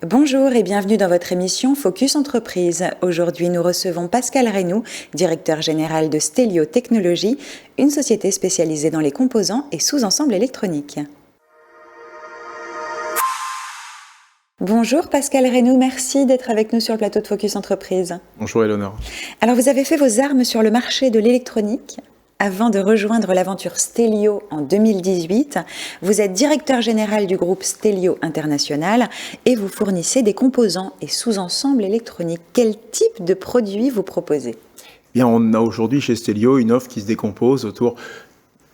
Bonjour et bienvenue dans votre émission Focus Entreprise. Aujourd'hui, nous recevons Pascal Reynoux, directeur général de Stelio Technologies, une société spécialisée dans les composants et sous-ensembles électroniques. Bonjour Pascal Reynoux, merci d'être avec nous sur le plateau de Focus Entreprise. Bonjour Eleonore. Alors vous avez fait vos armes sur le marché de l'électronique avant de rejoindre l'aventure Stelio en 2018. Vous êtes directeur général du groupe Stelio International et vous fournissez des composants et sous-ensembles électroniques. Quel type de produits vous proposez ? Bien, on a aujourd'hui chez Stelio une offre qui se décompose autour,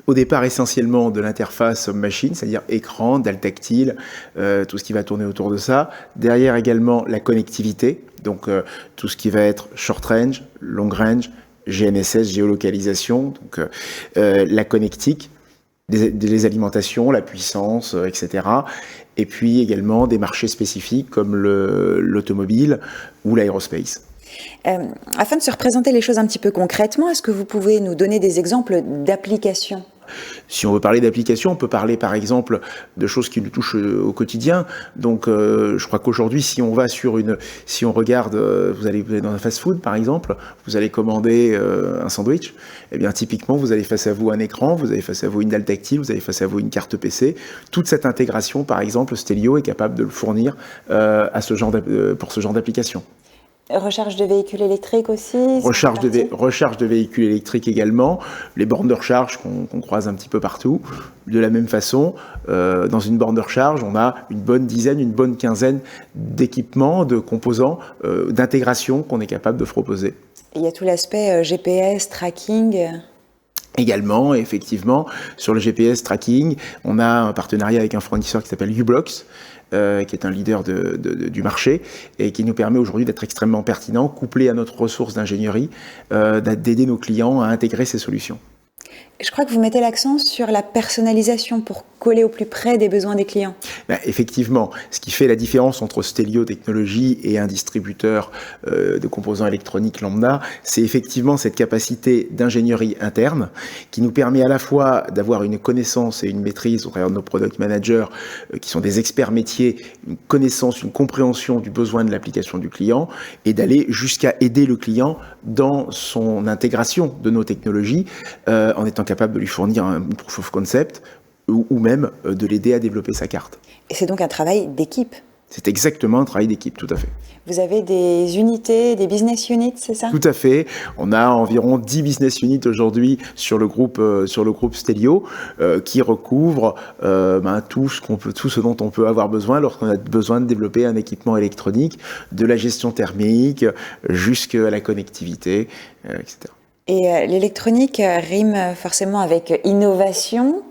au départ essentiellement de l'interface homme-machine, c'est-à-dire écran, dalle tactile, tout ce qui va tourner autour de ça. Derrière également la connectivité, donc tout ce qui va être short range, long range, GNSS, géolocalisation, donc la connectique, les alimentations, la puissance, etc. Et puis également des marchés spécifiques comme l'automobile ou l'aérospace. Afin de se représenter les choses un petit peu concrètement, est-ce que vous pouvez nous donner des exemples d'applications ? Si on veut parler d'applications, on peut parler par exemple de choses qui nous touchent au quotidien. Donc je crois qu'aujourd'hui, si on regarde, vous allez dans un fast-food par exemple, vous allez commander un sandwich, eh bien typiquement vous avez face à vous un écran, vous avez face à vous une dalle tactile, vous avez face à vous une carte PC. Toute cette intégration, par exemple, Stelio est capable de le fournir pour ce genre d'application. Recharge de véhicules électriques aussi ? Recharge de véhicules électriques également, les bornes de recharge qu'on croise un petit peu partout. De la même façon, dans une borne de recharge, on a une bonne dizaine, une bonne quinzaine d'équipements, de composants, d'intégration qu'on est capable de proposer. Il y a tout l'aspect GPS, tracking. Également, effectivement, sur le GPS tracking, on a un partenariat avec un fournisseur qui s'appelle u-blox, qui est un leader du marché et qui nous permet aujourd'hui d'être extrêmement pertinent, couplé à notre ressource d'ingénierie, d'aider nos clients à intégrer ces solutions. Je crois que vous mettez l'accent sur la personnalisation pour coller au plus près des besoins des clients. Effectivement, ce qui fait la différence entre Stelio Technologies et un distributeur de composants électroniques lambda, c'est effectivement cette capacité d'ingénierie interne qui nous permet à la fois d'avoir une connaissance et une maîtrise au travers de nos product managers qui sont des experts métiers, une connaissance, une compréhension du besoin de l'application du client et d'aller jusqu'à aider le client dans son intégration de nos technologies en étant capable de lui fournir un proof of concept ou même de l'aider à développer sa carte. Et c'est donc un travail d'équipe ? C'est exactement un travail d'équipe, tout à fait. Vous avez des unités, des business units, c'est ça ? Tout à fait. On a environ 10 business units aujourd'hui sur le groupe Stelio qui recouvrent tout ce dont on peut avoir besoin lorsqu'on a besoin de développer un équipement électronique, de la gestion thermique jusqu'à la connectivité, etc. Et l'électronique rime forcément avec innovation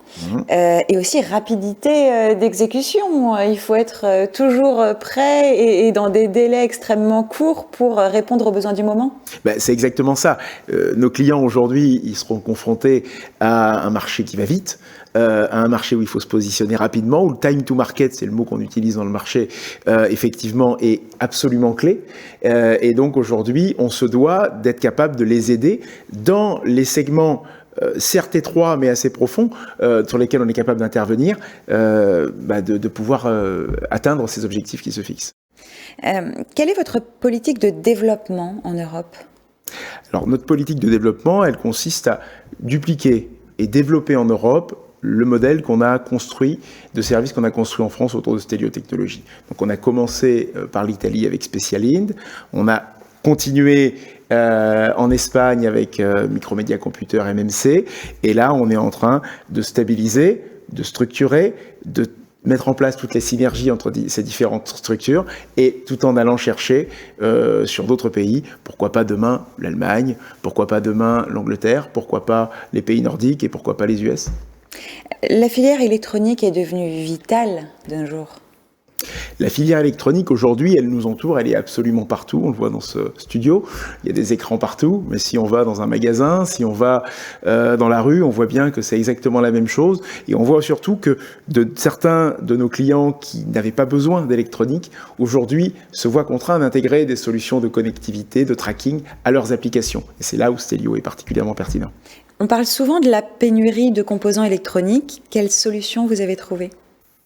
et aussi rapidité d'exécution. Il faut être toujours prêt et dans des délais extrêmement courts pour répondre aux besoins du moment. C'est exactement ça. Nos clients aujourd'hui, ils seront confrontés à un marché qui va vite, à un marché où il faut se positionner rapidement, où le time to market, c'est le mot qu'on utilise dans le marché, effectivement est absolument clé. Et donc aujourd'hui, on se doit d'être capable de les aider dans les segments certes étroits mais assez profonds sur lesquels on est capable d'intervenir, de pouvoir atteindre ces objectifs qui se fixent. Quelle est votre politique de développement en Europe ? Alors notre politique de développement, elle consiste à dupliquer et développer en Europe le modèle qu'on a construit, de service qu'on a construit en France autour de Stelio Technologies. Donc on a commencé par l'Italie avec Specialind, on a continué en Espagne avec Micromedia Computer MMC, et là on est en train de stabiliser, de structurer, de mettre en place toutes les synergies entre ces différentes structures et tout en allant chercher sur d'autres pays, pourquoi pas demain l'Allemagne, pourquoi pas demain l'Angleterre, pourquoi pas les pays nordiques et pourquoi pas les US. La filière électronique est devenue vitale d'un jour. La filière électronique, aujourd'hui, elle nous entoure, elle est absolument partout. On le voit dans ce studio, il y a des écrans partout. Mais si on va dans un magasin, si on va dans la rue, on voit bien que c'est exactement la même chose. Et on voit surtout que certains de nos clients qui n'avaient pas besoin d'électronique, aujourd'hui, se voient contraints d'intégrer des solutions de connectivité, de tracking à leurs applications. Et c'est là où Stelio est particulièrement pertinent. On parle souvent de la pénurie de composants électroniques. Quelles solutions vous avez trouvées ?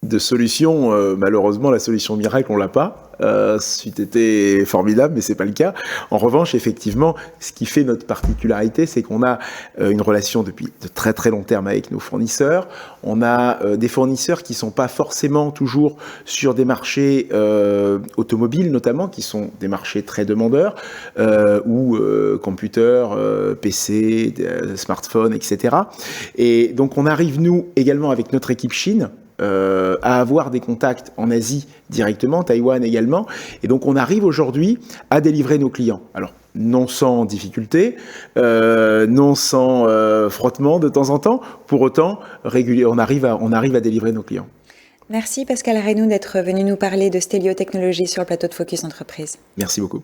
De solutions, malheureusement, la solution miracle, on l'a pas. c'eût été formidable, mais c'est pas le cas. En revanche, effectivement, ce qui fait notre particularité, c'est qu'on a une relation depuis de très très long terme avec nos fournisseurs. On a des fournisseurs qui sont pas forcément toujours sur des marchés automobiles, notamment, qui sont des marchés très demandeurs, ou computer, PC, smartphone, etc. Et donc on arrive, nous, également avec notre équipe Chine, à avoir des contacts en Asie directement, Taïwan également. Et donc on arrive aujourd'hui à délivrer nos clients. Alors, non sans difficulté, non sans frottement de temps en temps. Pour autant, on arrive à délivrer nos clients. Merci Pascal Reynaud d'être venu nous parler de Stelio Technologies sur le plateau de Focus Entreprise. Merci beaucoup.